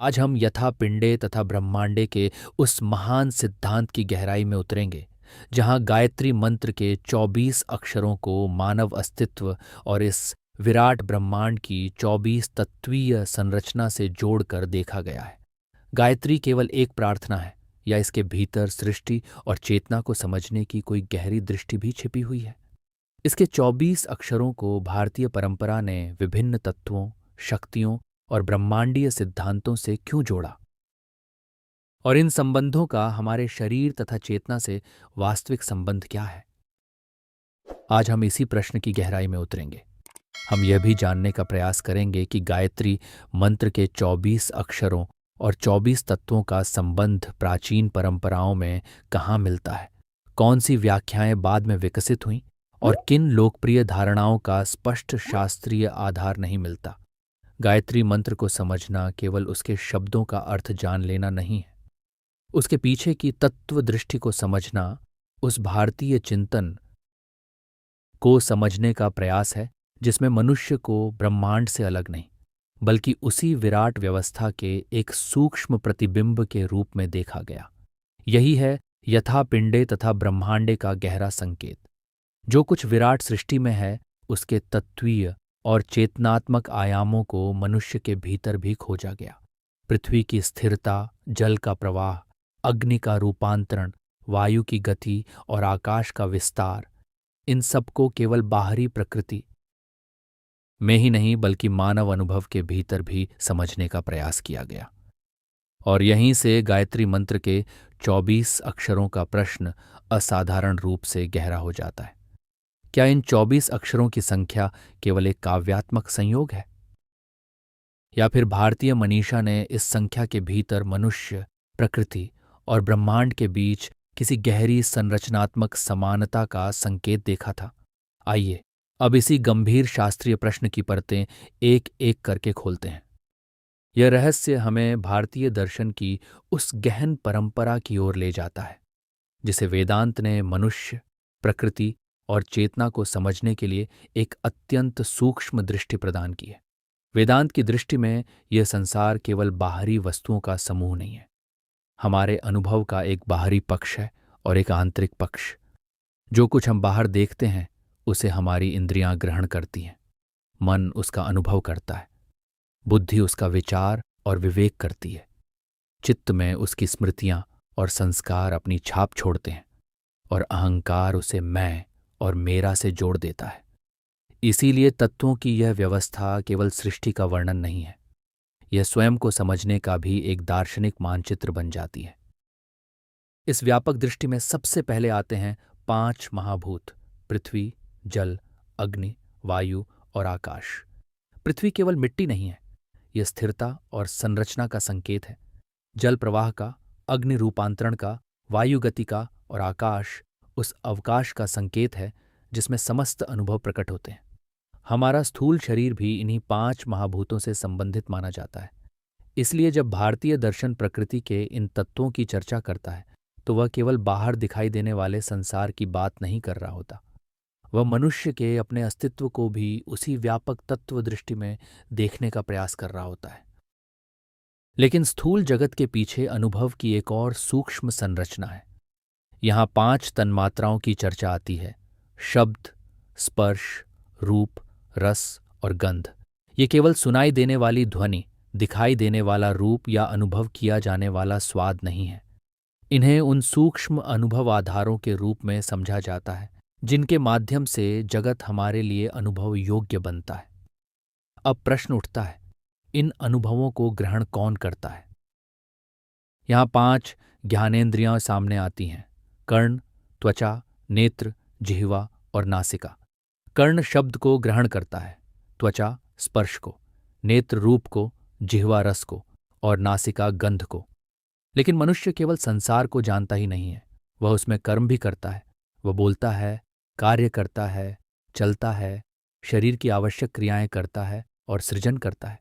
आज हम यथा पिंडे तथा ब्रह्मांडे के उस महान सिद्धांत की गहराई में उतरेंगे जहाँ गायत्री मंत्र के 24 अक्षरों को मानव अस्तित्व और इस विराट ब्रह्मांड की 24 तत्वीय संरचना से जोड़कर देखा गया है। गायत्री केवल एक प्रार्थना है या इसके भीतर सृष्टि और चेतना को समझने की कोई गहरी दृष्टि भी छिपी हुई है? इसके 24 अक्षरों को भारतीय परंपरा ने विभिन्न तत्वों, शक्तियों और ब्रह्मांडीय सिद्धांतों से क्यों जोड़ा, और इन संबंधों का हमारे शरीर तथा चेतना से वास्तविक संबंध क्या है? आज हम इसी प्रश्न की गहराई में उतरेंगे। हम यह भी जानने का प्रयास करेंगे कि गायत्री मंत्र के 24 अक्षरों और 24 तत्वों का संबंध प्राचीन परंपराओं में कहाँ मिलता है, कौन सी व्याख्याएं बाद में विकसित हुईं और किन लोकप्रिय धारणाओं का स्पष्ट शास्त्रीय आधार नहीं मिलता। गायत्री मंत्र को समझना केवल उसके शब्दों का अर्थ जान लेना नहीं है, उसके पीछे की तत्व दृष्टि को समझना उस भारतीय चिंतन को समझने का प्रयास है जिसमें मनुष्य को ब्रह्मांड से अलग नहीं बल्कि उसी विराट व्यवस्था के एक सूक्ष्म प्रतिबिंब के रूप में देखा गया। यही है यथा पिंडे तथा ब्रह्मांडे का गहरा संकेत। जो कुछ विराट सृष्टि में है उसके तत्वीय और चेतनात्मक आयामों को मनुष्य के भीतर भी खोजा गया। पृथ्वी की स्थिरता, जल का प्रवाह, अग्नि का रूपांतरण, वायु की गति और आकाश का विस्तार, इन सबको केवल बाहरी प्रकृति में ही नहीं बल्कि मानव अनुभव के भीतर भी समझने का प्रयास किया गया। और यहीं से गायत्री मंत्र के 24 अक्षरों का प्रश्न असाधारण रूप से गहरा हो जाता है। क्या इन 24 अक्षरों की संख्या केवल एक काव्यात्मक संयोग है, या फिर भारतीय मनीषा ने इस संख्या के भीतर मनुष्य, प्रकृति और ब्रह्मांड के बीच किसी गहरी संरचनात्मक समानता का संकेत देखा था? आइए अब इसी गंभीर शास्त्रीय प्रश्न की परतें एक एक करके खोलते हैं। यह रहस्य हमें भारतीय दर्शन की उस गहन परंपरा की ओर ले जाता है जिसे वेदांत ने मनुष्य, प्रकृति और चेतना को समझने के लिए एक अत्यंत सूक्ष्म दृष्टि प्रदान की है। वेदांत की दृष्टि में यह संसार केवल बाहरी वस्तुओं का समूह नहीं है, हमारे अनुभव का एक बाहरी पक्ष है और एक आंतरिक पक्ष। जो कुछ हम बाहर देखते हैं उसे हमारी इंद्रियां ग्रहण करती हैं, मन उसका अनुभव करता है, बुद्धि उसका विचार और विवेक करती है, चित्त में उसकी स्मृतियां और संस्कार अपनी छाप छोड़ते हैं और अहंकार उसे मैं और मेरा से जोड़ देता है। इसीलिए तत्वों की यह व्यवस्था केवल सृष्टि का वर्णन नहीं है, यह स्वयं को समझने का भी एक दार्शनिक मानचित्र बन जाती है। इस व्यापक दृष्टि में सबसे पहले आते हैं 5 महाभूत: पृथ्वी, जल, अग्नि, वायु और आकाश। पृथ्वी केवल मिट्टी नहीं है, यह स्थिरता और संरचना का संकेत है। जल प्रवाह का, अग्नि रूपांतरण का, वायु गति का और आकाश उस अवकाश का संकेत है जिसमें समस्त अनुभव प्रकट होते हैं। हमारा स्थूल शरीर भी इन्हीं 5 महाभूतों से संबंधित माना जाता है। इसलिए जब भारतीय दर्शन प्रकृति के इन तत्वों की चर्चा करता है तो वह केवल बाहर दिखाई देने वाले संसार की बात नहीं कर रहा होता, वह मनुष्य के अपने अस्तित्व को भी उसी व्यापक तत्व दृष्टि में देखने का प्रयास कर रहा होता है। लेकिन स्थूल जगत के पीछे अनुभव की एक और सूक्ष्म संरचना है। यहाँ 5 तन्मात्राओं की चर्चा आती है: शब्द, स्पर्श, रूप, रस और गंध। ये केवल सुनाई देने वाली ध्वनि, दिखाई देने वाला रूप या अनुभव किया जाने वाला स्वाद नहीं है। इन्हें उन सूक्ष्म अनुभव आधारों के रूप में समझा जाता है जिनके माध्यम से जगत हमारे लिए अनुभव योग्य बनता है। अब प्रश्न उठता है, इन अनुभवों को ग्रहण कौन करता है? यहाँ 5 ज्ञानेंद्रियां सामने आती हैं: कर्ण, त्वचा, नेत्र, जिह्वा और नासिका। कर्ण शब्द को ग्रहण करता है, त्वचा स्पर्श को, नेत्र रूप को, जिह्वा रस को और नासिका गंध को। लेकिन मनुष्य केवल संसार को जानता ही नहीं है, वह उसमें कर्म भी करता है। वह बोलता है, कार्य करता है, चलता है, शरीर की आवश्यक क्रियाएं करता है और सृजन करता है।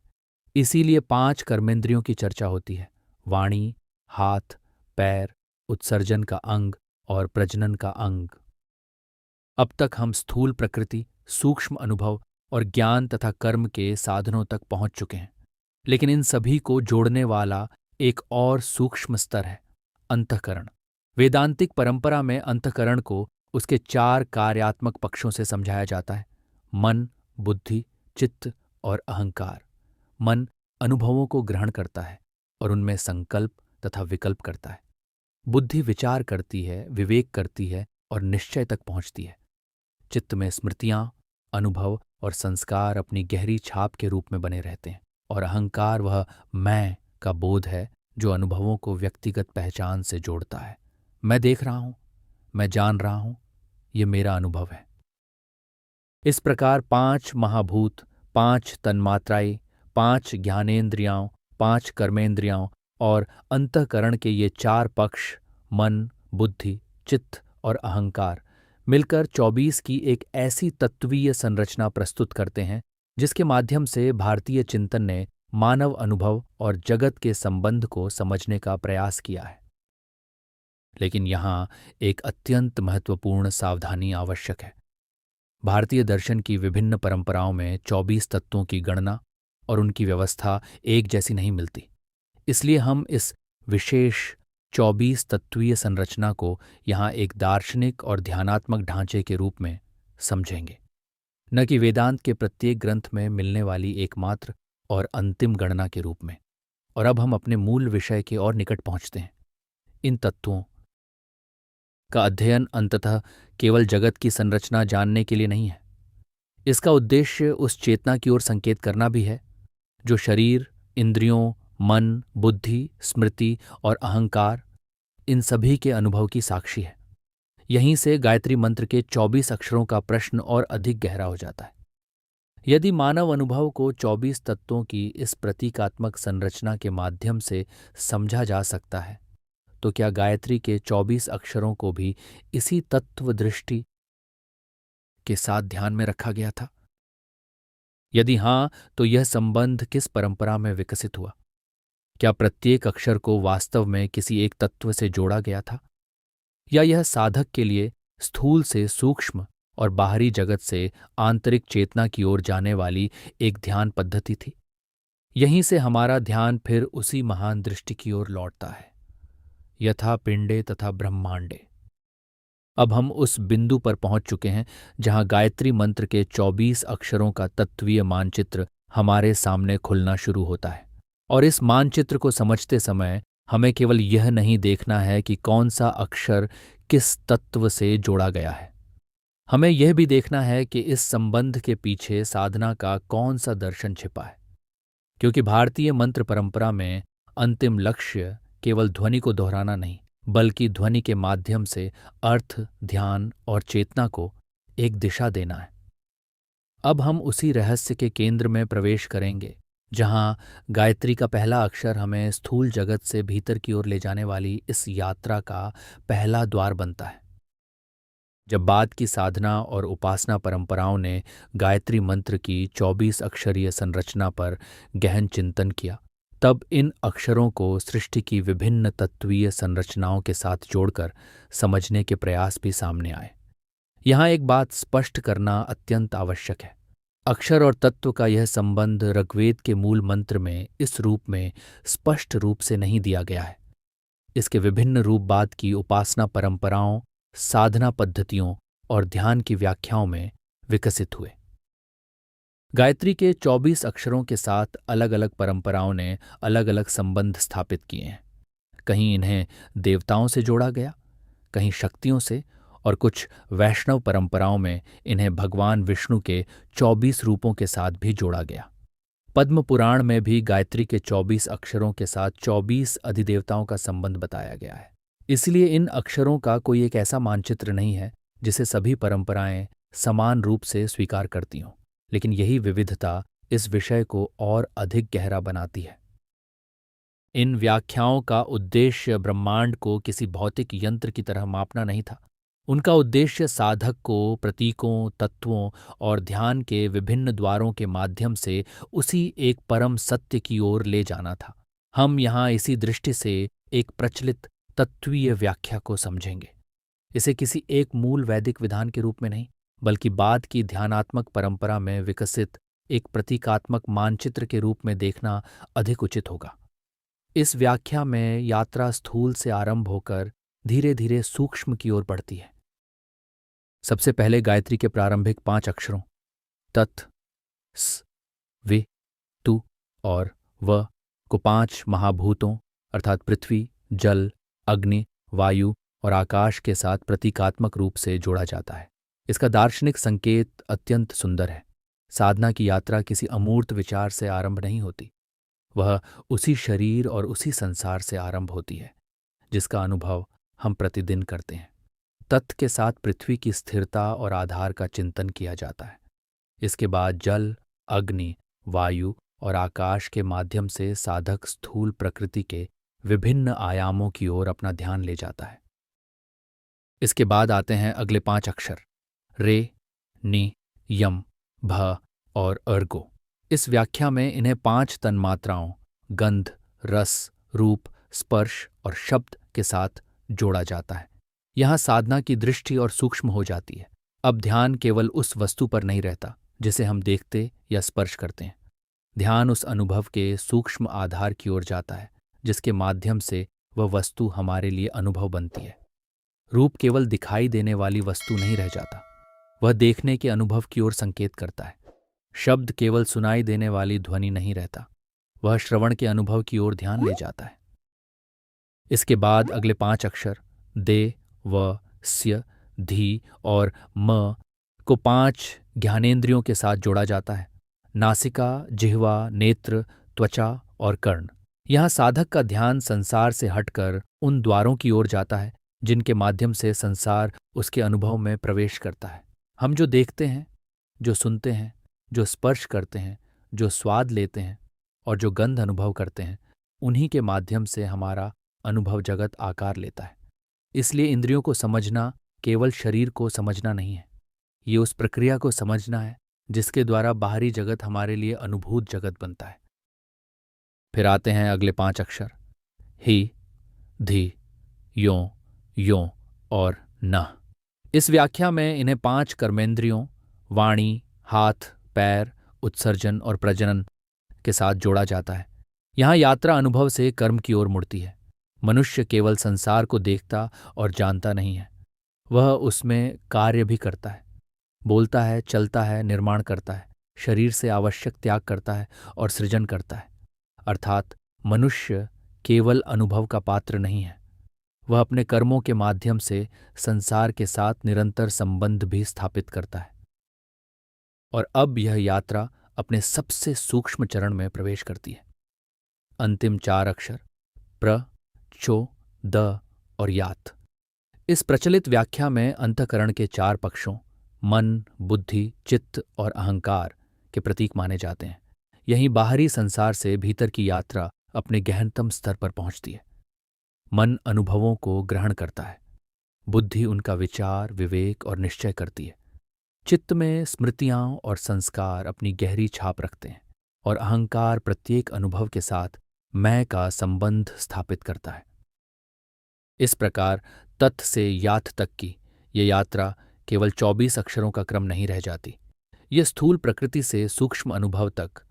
इसीलिए 5 कर्मेंद्रियों की चर्चा होती है: वाणी, हाथ, पैर, उत्सर्जन का अंग और प्रजनन का अंग। अब तक हम स्थूल प्रकृति, सूक्ष्म अनुभव और ज्ञान तथा कर्म के साधनों तक पहुंच चुके हैं। लेकिन इन सभी को जोड़ने वाला एक और सूक्ष्म स्तर है, अंतःकरण। वेदांतिक परंपरा में अंतःकरण को उसके चार कार्यात्मक पक्षों से समझाया जाता है: मन, बुद्धि, चित्त और अहंकार। मन अनुभवों को ग्रहण करता है और उनमें संकल्प तथा विकल्प करता है। बुद्धि विचार करती है, विवेक करती है और निश्चय तक पहुंचती है। चित्त में स्मृतियां, अनुभव और संस्कार अपनी गहरी छाप के रूप में बने रहते हैं। और अहंकार वह मैं का बोध है जो अनुभवों को व्यक्तिगत पहचान से जोड़ता है। मैं देख रहा हूं, मैं जान रहा हूं, ये मेरा अनुभव है। इस प्रकार पांच महाभूत, पांच तन्मात्राएं, पांच ज्ञानेंद्रियां, पांच कर्मेंद्रियां और अंतःकरण के ये चार पक्ष मन, बुद्धि, चित्त और अहंकार मिलकर 24 की एक ऐसी तत्वीय संरचना प्रस्तुत करते हैं जिसके माध्यम से भारतीय चिंतन ने मानव अनुभव और जगत के संबंध को समझने का प्रयास किया है। लेकिन यहाँ एक अत्यंत महत्वपूर्ण सावधानी आवश्यक है। भारतीय दर्शन की विभिन्न परंपराओं में 24 तत्वों की गणना और उनकी व्यवस्था एक जैसी नहीं मिलती। इसलिए हम इस विशेष 24 तत्वीय संरचना को यहाँ एक दार्शनिक और ध्यानात्मक ढांचे के रूप में समझेंगे, न कि वेदांत के प्रत्येक ग्रंथ में मिलने वाली एकमात्र और अंतिम गणना के रूप में। और अब हम अपने मूल विषय के और निकट पहुंचते हैं। इन तत्वों का अध्ययन अंततः केवल जगत की संरचना जानने के लिए नहीं है। इसका उद्देश्य उस चेतना की ओर संकेत करना भी है जो शरीर, इंद्रियों, मन, बुद्धि, स्मृति और अहंकार, इन सभी के अनुभव की साक्षी है। यहीं से गायत्री मंत्र के 24 अक्षरों का प्रश्न और अधिक गहरा हो जाता है। यदि मानव अनुभव को 24 तत्वों की इस प्रतीकात्मक संरचना के माध्यम से समझा जा सकता है, तो क्या गायत्री के 24 अक्षरों को भी इसी तत्व दृष्टि के साथ ध्यान में रखा गया था? यदि हां, तो यह संबंध किस परंपरा में विकसित हुआ? क्या प्रत्येक अक्षर को वास्तव में किसी एक तत्व से जोड़ा गया था, या यह साधक के लिए स्थूल से सूक्ष्म और बाहरी जगत से आंतरिक चेतना की ओर जाने वाली एक ध्यान पद्धति थी? यहीं से हमारा ध्यान फिर उसी महान दृष्टि की ओर लौटता है, यथा पिंडे तथा ब्रह्मांडे। अब हम उस बिंदु पर पहुंच चुके हैं जहां गायत्री मंत्र के 24 अक्षरों का तत्वीय मानचित्र हमारे सामने खुलना शुरू होता है। और इस मानचित्र को समझते समय हमें केवल यह नहीं देखना है कि कौन सा अक्षर किस तत्व से जोड़ा गया है। हमें यह भी देखना है कि इस संबंध के पीछे साधना का कौन सा दर्शन छिपा है। क्योंकि भारतीय मंत्र परंपरा में अंतिम लक्ष्य केवल ध्वनि को दोहराना नहीं, बल्कि ध्वनि के माध्यम से अर्थ, ध्यान और चेतना को एक दिशा देना है। अब हम उसी रहस्य के केंद्र में प्रवेश करेंगे जहां गायत्री का पहला अक्षर हमें स्थूल जगत से भीतर की ओर ले जाने वाली इस यात्रा का पहला द्वार बनता है। जब बाद की साधना और उपासना परंपराओं ने गायत्री मंत्र की 24 अक्षरीय संरचना पर गहन चिंतन किया, तब इन अक्षरों को सृष्टि की विभिन्न तत्वीय संरचनाओं के साथ जोड़कर समझने के प्रयास भी सामने आए। यहाँ एक बात स्पष्ट करना अत्यंत आवश्यक है। अक्षर और तत्व का यह संबंध ऋग्वेद के मूल मंत्र में इस रूप में स्पष्ट रूप से नहीं दिया गया है। इसके विभिन्न रूप बाद की उपासना परंपराओं, साधना पद्धतियों और ध्यान की व्याख्याओं में विकसित हुए। गायत्री के 24 अक्षरों के साथ अलग अलग परंपराओं ने अलग अलग संबंध स्थापित किए हैं। कहीं इन्हें देवताओं से जोड़ा गया, कहीं शक्तियों से, और कुछ वैष्णव परंपराओं में इन्हें भगवान विष्णु के 24 रूपों के साथ भी जोड़ा गया। पद्म पुराण में भी गायत्री के 24 अक्षरों के साथ 24 अधिदेवताओं का संबंध बताया गया है। इसलिए इन अक्षरों का कोई एक ऐसा मानचित्र नहीं है जिसे सभी परंपराएं समान रूप से स्वीकार करती हों, लेकिन यही विविधता इस विषय को और अधिक गहरा बनाती है। इन व्याख्याओं का उद्देश्य ब्रह्मांड को किसी भौतिक यंत्र की तरह मापना नहीं था। उनका उद्देश्य साधक को प्रतीकों, तत्वों और ध्यान के विभिन्न द्वारों के माध्यम से उसी एक परम सत्य की ओर ले जाना था। हम यहाँ इसी दृष्टि से एक प्रचलित तत्वीय व्याख्या को समझेंगे। इसे किसी एक मूल वैदिक विधान के रूप में नहीं, बल्कि बाद की ध्यानात्मक परंपरा में विकसित एक प्रतीकात्मक मानचित्र के रूप में देखना अधिक उचित होगा। इस व्याख्या में यात्रा स्थूल से आरंभ होकर धीरे धीरे सूक्ष्म की ओर बढ़ती है। सबसे पहले गायत्री के प्रारंभिक 5 अक्षरों तत्, स, वि, तु और व को 5 महाभूतों अर्थात पृथ्वी, जल, अग्नि, वायु और आकाश के साथ प्रतीकात्मक रूप से जोड़ा जाता है। इसका दार्शनिक संकेत अत्यंत सुंदर है। साधना की यात्रा किसी अमूर्त विचार से आरंभ नहीं होती, वह उसी शरीर और उसी संसार से आरंभ होती है जिसका अनुभव हम प्रतिदिन करते हैं। तत् के साथ पृथ्वी की स्थिरता और आधार का चिंतन किया जाता है। इसके बाद जल, अग्नि, वायु और आकाश के माध्यम से साधक स्थूल प्रकृति के विभिन्न आयामों की ओर अपना ध्यान ले जाता है। इसके बाद आते हैं अगले 5 अक्षर रे, नि, यम, भ और अर्गो। इस व्याख्या में इन्हें 5 तन्मात्राओं गंध, रस, रूप, स्पर्श और शब्द के साथ जोड़ा जाता है। यहाँ साधना की दृष्टि और सूक्ष्म हो जाती है। अब ध्यान केवल उस वस्तु पर नहीं रहता जिसे हम देखते या स्पर्श करते हैं। ध्यान उस अनुभव के सूक्ष्म आधार की ओर जाता है जिसके माध्यम से वह वस्तु हमारे लिए अनुभव बनती है। रूप केवल दिखाई देने वाली वस्तु नहीं रह जाता, वह देखने के अनुभव की ओर संकेत करता है। शब्द केवल सुनाई देने वाली ध्वनि नहीं रहता, वह श्रवण के अनुभव की ओर ध्यान ले जाता है। इसके बाद अगले 5 अक्षर दे, व, स्य, धी और म को 5 ज्ञानेंद्रियों के साथ जोड़ा जाता है। नासिका, जिह्वा, नेत्र, त्वचा और कर्ण। यहाँ साधक का ध्यान संसार से हटकर उन द्वारों की ओर जाता है जिनके माध्यम से संसार उसके अनुभव में प्रवेश करता है। हम जो देखते हैं, जो सुनते हैं, जो स्पर्श करते हैं, जो स्वाद लेते हैं और जो गंध अनुभव करते हैं, उन्हीं के माध्यम से हमारा अनुभव जगत आकार लेता है। इसलिए इंद्रियों को समझना केवल शरीर को समझना नहीं है, ये उस प्रक्रिया को समझना है जिसके द्वारा बाहरी जगत हमारे लिए अनुभूत जगत बनता है। फिर आते हैं अगले 5 अक्षर ही, धी, यों, यों और न। इस व्याख्या में इन्हें 5 कर्मेंद्रियों वाणी, हाथ, पैर, उत्सर्जन और प्रजनन के साथ जोड़ा जाता है। यहाँ यात्रा अनुभव से कर्म की ओर मुड़ती है। मनुष्य केवल संसार को देखता और जानता नहीं है, वह उसमें कार्य भी करता है, बोलता है, चलता है, निर्माण करता है, शरीर से आवश्यक त्याग करता है और सृजन करता है। अर्थात मनुष्य केवल अनुभव का पात्र नहीं है, वह अपने कर्मों के माध्यम से संसार के साथ निरंतर संबंध भी स्थापित करता है। और अब यह यात्रा अपने सबसे सूक्ष्म चरण में प्रवेश करती है। अंतिम 4 अक्षर प्र, चो, द और यात। इस प्रचलित व्याख्या में अंतःकरण के 4 पक्षों मन, बुद्धि, चित्त और अहंकार के प्रतीक माने जाते हैं। यहीं बाहरी संसार से भीतर की यात्रा अपने गहनतम स्तर पर पहुंचती है। मन अनुभवों को ग्रहण करता है, बुद्धि उनका विचार, विवेक और निश्चय करती है, चित्त में स्मृतियां और संस्कार अपनी गहरी छाप रखते हैं और अहंकार प्रत्येक अनुभव के साथ मैं का संबंध स्थापित करता है। इस प्रकार तत् से यात तक की ये यात्रा केवल 24 अक्षरों का क्रम नहीं रह जाती। ये स्थूल प्रकृति से सूक्ष्म अनुभव तक,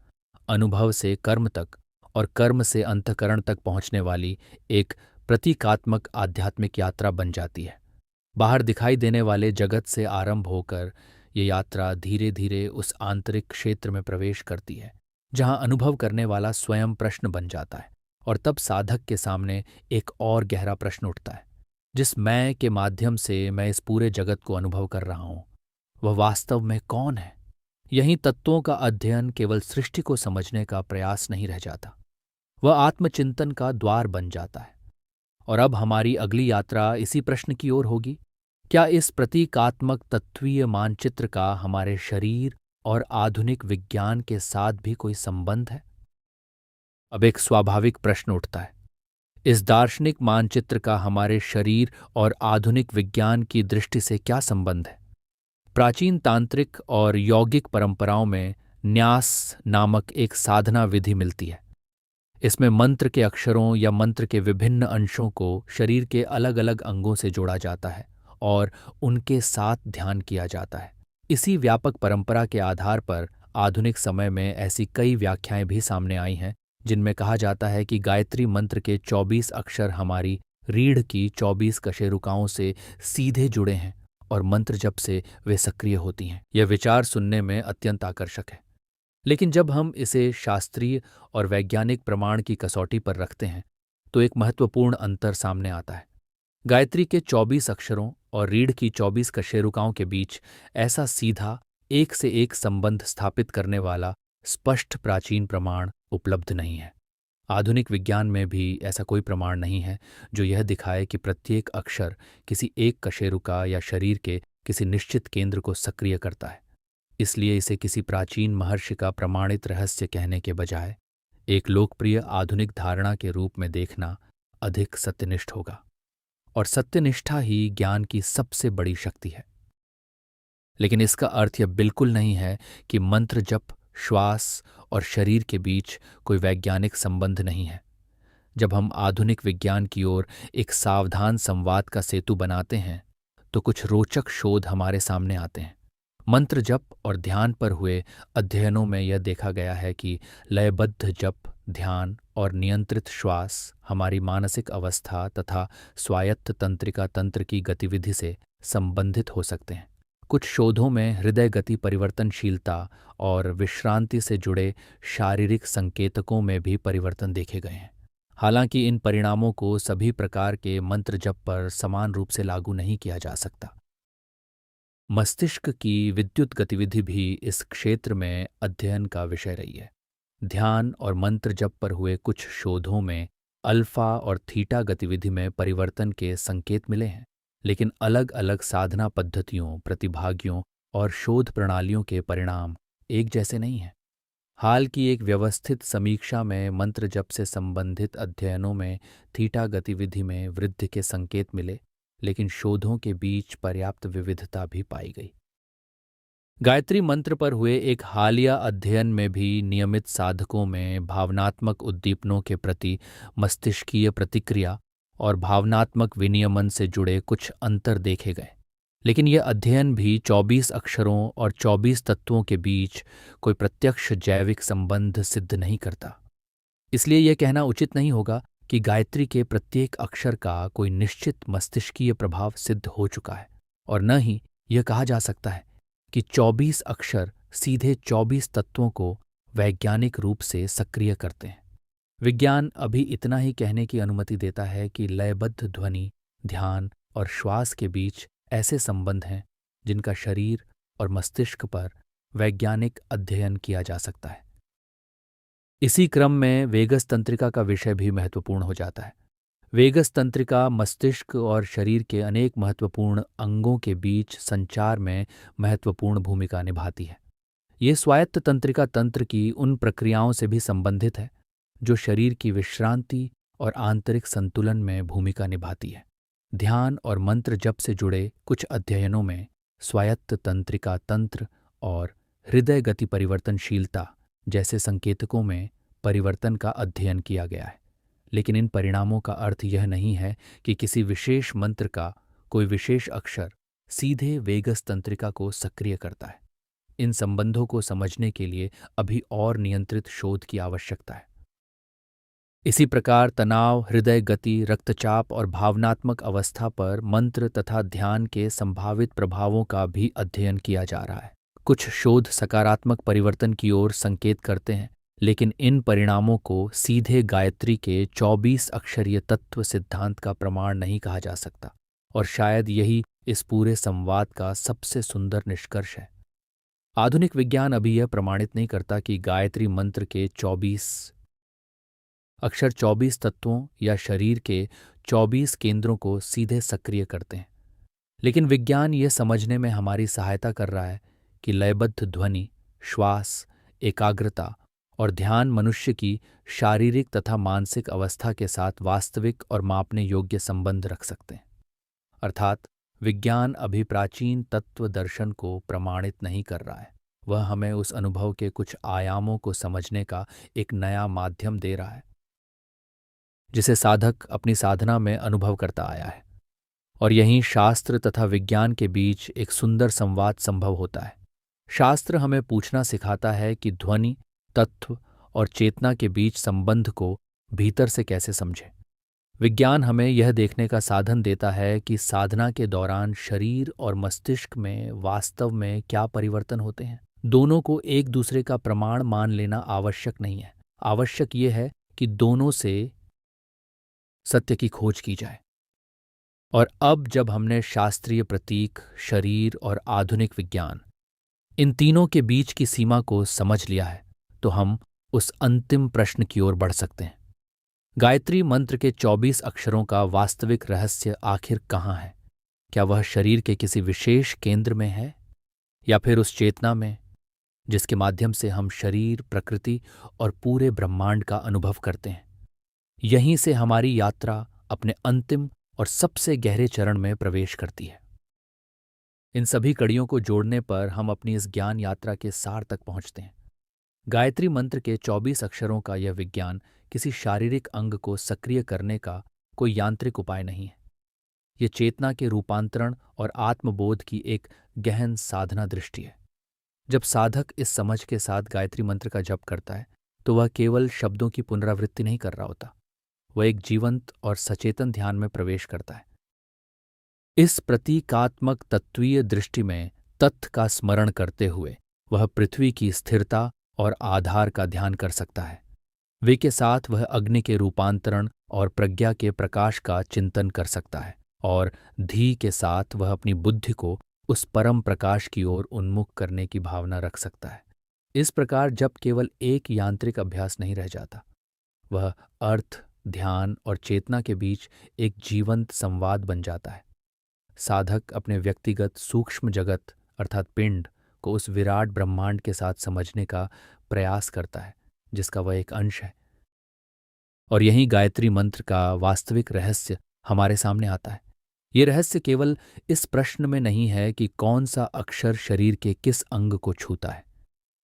अनुभव से कर्म तक और कर्म से अंतःकरण तक पहुंचने वाली एक प्रतीकात्मक आध्यात्मिक यात्रा बन जाती है। बाहर दिखाई देने वाले जगत से आरंभ होकर ये यात्रा धीरे धीरे उस आंतरिक क्षेत्र में प्रवेश करती है जहां अनुभव करने वाला स्वयं प्रश्न बन जाता है। और तब साधक के सामने एक और गहरा प्रश्न उठता है, जिस मैं के माध्यम से मैं इस पूरे जगत को अनुभव कर रहा हूं, वह वास्तव में कौन है? यहीं तत्वों का अध्ययन केवल सृष्टि को समझने का प्रयास नहीं रह जाता, वह आत्मचिंतन का द्वार बन जाता है। और अब हमारी अगली यात्रा इसी प्रश्न की ओर होगी, क्या इस प्रतीकात्मक तत्वीय मानचित्र का हमारे शरीर और आधुनिक विज्ञान के साथ भी कोई संबंध है? अब एक स्वाभाविक प्रश्न उठता है, इस दार्शनिक मानचित्र का हमारे शरीर और आधुनिक विज्ञान की दृष्टि से क्या संबंध है? प्राचीन तांत्रिक और यौगिक परंपराओं में न्यास नामक एक साधना विधि मिलती है। इसमें मंत्र के अक्षरों या मंत्र के विभिन्न अंशों को शरीर के अलग अलग अंगों से जोड़ा जाता है और उनके साथ ध्यान किया जाता है। इसी व्यापक परंपरा के आधार पर आधुनिक समय में ऐसी कई व्याख्याएं भी सामने आई हैं जिनमें कहा जाता है कि गायत्री मंत्र के 24 अक्षर हमारी रीढ़ की 24 कशेरुकाओं से सीधे जुड़े हैं और मंत्र जप से वे सक्रिय होती हैं। यह विचार सुनने में अत्यंत आकर्षक है, लेकिन जब हम इसे शास्त्रीय और वैज्ञानिक प्रमाण की कसौटी पर रखते हैं तो एक महत्वपूर्ण अंतर सामने आता है। गायत्री के 24 अक्षरों और रीढ़ की 24 कशेरुकाओं के बीच ऐसा सीधा एक से एक संबंध स्थापित करने वाला स्पष्ट प्राचीन प्रमाण उपलब्ध नहीं है। आधुनिक विज्ञान में भी ऐसा कोई प्रमाण नहीं है जो यह दिखाए कि प्रत्येक अक्षर किसी एक कशेरुका या शरीर के किसी निश्चित केंद्र को सक्रिय करता है। इसलिए इसे किसी प्राचीन महर्षि का प्रमाणित रहस्य कहने के बजाय एक लोकप्रिय आधुनिक धारणा के रूप में देखना अधिक सत्यनिष्ठ होगा। और सत्यनिष्ठा ही ज्ञान की सबसे बड़ी शक्ति है। लेकिन इसका अर्थ यह बिल्कुल नहीं है कि मंत्र जप, श्वास और शरीर के बीच कोई वैज्ञानिक संबंध नहीं है। जब हम आधुनिक विज्ञान की ओर एक सावधान संवाद का सेतु बनाते हैं तो कुछ रोचक शोध हमारे सामने आते हैं। मंत्र जप और ध्यान पर हुए अध्ययनों में यह देखा गया है कि लयबद्ध जप, ध्यान और नियंत्रित श्वास हमारी मानसिक अवस्था तथा स्वायत्त तंत्रिका तंत्र की गतिविधि से संबंधित हो सकते हैं। कुछ शोधों में हृदय गति परिवर्तनशीलता और विश्रांति से जुड़े शारीरिक संकेतकों में भी परिवर्तन देखे गए हैं। हालांकि इन परिणामों को सभी प्रकार के मंत्र जप पर समान रूप से लागू नहीं किया जा सकता। मस्तिष्क की विद्युत गतिविधि भी इस क्षेत्र में अध्ययन का विषय रही है। ध्यान और मंत्र जप पर हुए कुछ शोधों में अल्फा और थीटा गतिविधि में परिवर्तन के संकेत मिले हैं, लेकिन अलग अलग साधना पद्धतियों, प्रतिभागियों और शोध प्रणालियों के परिणाम एक जैसे नहीं हैं। हाल की एक व्यवस्थित समीक्षा में मंत्र जप से संबंधित अध्ययनों में थीटा गतिविधि में वृद्धि के संकेत मिले, लेकिन शोधों के बीच पर्याप्त विविधता भी पाई गई। गायत्री मंत्र पर हुए एक हालिया अध्ययन में भी नियमित साधकों में भावनात्मक उद्दीपनों के प्रति मस्तिष्कीय प्रतिक्रिया और भावनात्मक विनियमन से जुड़े कुछ अंतर देखे गए, लेकिन यह अध्ययन भी 24 अक्षरों और 24 तत्वों के बीच कोई प्रत्यक्ष जैविक संबंध सिद्ध नहीं करता। इसलिए यह कहना उचित नहीं होगा कि गायत्री के प्रत्येक अक्षर का कोई निश्चित मस्तिष्कीय प्रभाव सिद्ध हो चुका है, और न ही यह कहा जा सकता है कि 24 अक्षर सीधे 24 तत्वों को वैज्ञानिक रूप से सक्रिय करते हैं। विज्ञान अभी इतना ही कहने की अनुमति देता है कि लयबद्ध ध्वनि, ध्यान और श्वास के बीच ऐसे संबंध हैं जिनका शरीर और मस्तिष्क पर वैज्ञानिक अध्ययन किया जा सकता है। इसी क्रम में वेगस तंत्रिका का विषय भी महत्वपूर्ण हो जाता है। वेगस तंत्रिका मस्तिष्क और शरीर के अनेक महत्वपूर्ण अंगों के बीच संचार में महत्वपूर्ण भूमिका निभाती है। ये स्वायत्त तंत्रिका तंत्र की उन प्रक्रियाओं से भी संबंधित है जो शरीर की विश्रांति और आंतरिक संतुलन में भूमिका निभाती है। ध्यान और मंत्र जप से जुड़े कुछ अध्ययनों में स्वायत्त तंत्रिका तंत्र और हृदय गति परिवर्तनशीलता जैसे संकेतकों में परिवर्तन का अध्ययन किया गया है, लेकिन इन परिणामों का अर्थ यह नहीं है कि किसी विशेष मंत्र का कोई विशेष अक्षर सीधे वेगस तंत्रिका को सक्रिय करता है। इन संबंधों को समझने के लिए अभी और नियंत्रित शोध की आवश्यकता है। इसी प्रकार तनाव, हृदय गति, रक्तचाप और भावनात्मक अवस्था पर मंत्र तथा ध्यान के संभावित प्रभावों का भी अध्ययन किया जा रहा है। कुछ शोध सकारात्मक परिवर्तन की ओर संकेत करते हैं, लेकिन इन परिणामों को सीधे गायत्री के 24 अक्षरीय तत्व सिद्धांत का प्रमाण नहीं कहा जा सकता, और शायद यही इस पूरे संवाद का सबसे सुंदर निष्कर्ष है। आधुनिक विज्ञान अभी यह प्रमाणित नहीं करता कि गायत्री मंत्र के 24 अक्षर 24 तत्वों या शरीर के 24 केंद्रों को सीधे सक्रिय करते हैं, लेकिन विज्ञान यह समझने में हमारी सहायता कर रहा है कि लयबद्ध ध्वनि, श्वास, एकाग्रता और ध्यान मनुष्य की शारीरिक तथा मानसिक अवस्था के साथ वास्तविक और मापने योग्य संबंध रख सकते हैं। अर्थात विज्ञान अभी प्राचीन तत्व दर्शन को प्रमाणित नहीं कर रहा है, वह हमें उस अनुभव के कुछ आयामों को समझने का एक नया माध्यम दे रहा है जिसे साधक अपनी साधना में अनुभव करता आया है, और यहीं शास्त्र तथा विज्ञान के बीच एक सुंदर संवाद संभव होता है। शास्त्र हमें पूछना सिखाता है कि ध्वनि, तत्व और चेतना के बीच संबंध को भीतर से कैसे समझें। विज्ञान हमें यह देखने का साधन देता है कि साधना के दौरान शरीर और मस्तिष्क में वास्तव में क्या परिवर्तन होते हैं। दोनों को एक दूसरे का प्रमाण मान लेना आवश्यक नहीं है। आवश्यक यह है कि दोनों से सत्य की खोज की जाए। और अब जब हमने शास्त्रीय प्रतीक, शरीर और आधुनिक विज्ञान, इन तीनों के बीच की सीमा को समझ लिया है, तो हम उस अंतिम प्रश्न की ओर बढ़ सकते हैं। गायत्री मंत्र के 24 अक्षरों का वास्तविक रहस्य आखिर कहाँ है? क्या वह शरीर के किसी विशेष केंद्र में है, या फिर उस चेतना में जिसके माध्यम से हम शरीर, प्रकृति और पूरे ब्रह्मांड का अनुभव करते हैं? यहीं से हमारी यात्रा अपने अंतिम और सबसे गहरे चरण में प्रवेश करती है। इन सभी कड़ियों को जोड़ने पर हम अपनी इस ज्ञान यात्रा के सार तक पहुंचते हैं। गायत्री मंत्र के 24 अक्षरों का यह विज्ञान किसी शारीरिक अंग को सक्रिय करने का कोई यांत्रिक उपाय नहीं है। यह चेतना के रूपांतरण और आत्मबोध की एक गहन साधना दृष्टि है। जब साधक इस समझ के साथ गायत्री मंत्र का जप करता है, तो वह केवल शब्दों की पुनरावृत्ति नहीं कर रहा होता, वह एक जीवंत और सचेतन ध्यान में प्रवेश करता है। इस प्रतीकात्मक तत्वीय दृष्टि में तत्व का स्मरण करते हुए वह पृथ्वी की स्थिरता और आधार का ध्यान कर सकता है। वे के साथ वह अग्नि के रूपांतरण और प्रज्ञा के प्रकाश का चिंतन कर सकता है, और धी के साथ वह अपनी बुद्धि को उस परम प्रकाश की ओर उन्मुख करने की भावना रख सकता है। इस प्रकार जब केवल एक यांत्रिक अभ्यास नहीं रह जाता, वह अर्थ, ध्यान और चेतना के बीच एक जीवंत संवाद बन जाता है। साधक अपने व्यक्तिगत सूक्ष्म जगत अर्थात पिंड को उस विराट ब्रह्मांड के साथ समझने का प्रयास करता है जिसका वह एक अंश है। और यही गायत्री मंत्र का वास्तविक रहस्य हमारे सामने आता है। ये रहस्य केवल इस प्रश्न में नहीं है कि कौन सा अक्षर शरीर के किस अंग को छूता है।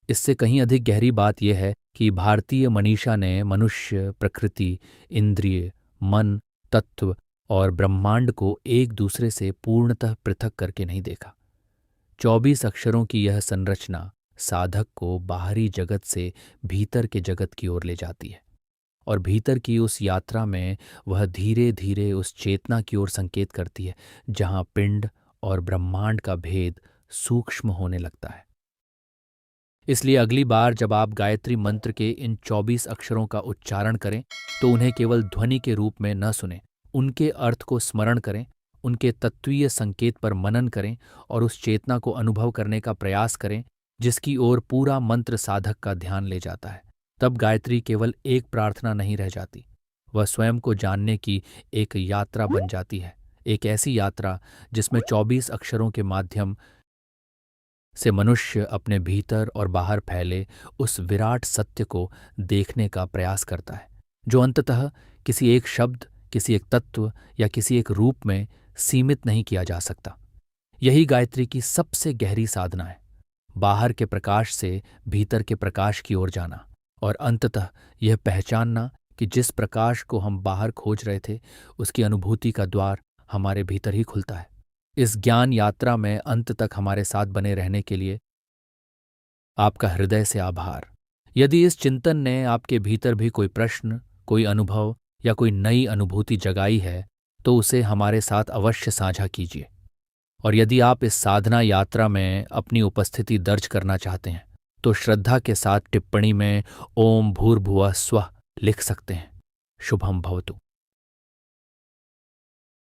इससे कहीं अधिक गहरी बात यह है कि भारतीय मनीषा ने मनुष्य, प्रकृति, इंद्रिय, मन, तत्व और ब्रह्मांड को एक दूसरे से पूर्णतः पृथक करके नहीं देखा। 24 अक्षरों की यह संरचना साधक को बाहरी जगत से भीतर के जगत की ओर ले जाती है, और भीतर की उस यात्रा में वह धीरे धीरे उस चेतना की ओर संकेत करती है जहां पिंड और ब्रह्मांड का भेद सूक्ष्म होने लगता है। इसलिए अगली बार जब आप गायत्री मंत्र के इन 24 अक्षरों का उच्चारण करें, तो उन्हें केवल ध्वनि के रूप में न सुनें, उनके अर्थ को स्मरण करें, उनके तत्वीय संकेत पर मनन करें और उस चेतना को अनुभव करने का प्रयास करें जिसकी ओर पूरा मंत्र साधक का ध्यान ले जाता है। तब गायत्री केवल एक प्रार्थना नहीं रह जाती, वह स्वयं को जानने की एक यात्रा बन जाती है। एक ऐसी यात्रा जिसमें 24 अक्षरों के माध्यम से मनुष्य अपने भीतर और बाहर फैले उस विराट सत्य को देखने का प्रयास करता है, जो अंततः किसी एक शब्द, किसी एक तत्व या किसी एक रूप में सीमित नहीं किया जा सकता। यही गायत्री की सबसे गहरी साधना है, बाहर के प्रकाश से भीतर के प्रकाश की ओर जाना, और अंततः यह पहचानना कि जिस प्रकाश को हम बाहर खोज रहे थे उसकी अनुभूति का द्वार हमारे भीतर ही खुलता है। इस ज्ञान यात्रा में अंत तक हमारे साथ बने रहने के लिए आपका हृदय से आभार। यदि इस चिंतन ने आपके भीतर भी कोई प्रश्न, कोई अनुभव या कोई नई अनुभूति जगाई है, तो उसे हमारे साथ अवश्य साझा कीजिए। और यदि आप इस साधना यात्रा में अपनी उपस्थिति दर्ज करना चाहते हैं, तो श्रद्धा के साथ टिप्पणी में ओम भूर्भुवः स्वः लिख सकते हैं। शुभम भवतु।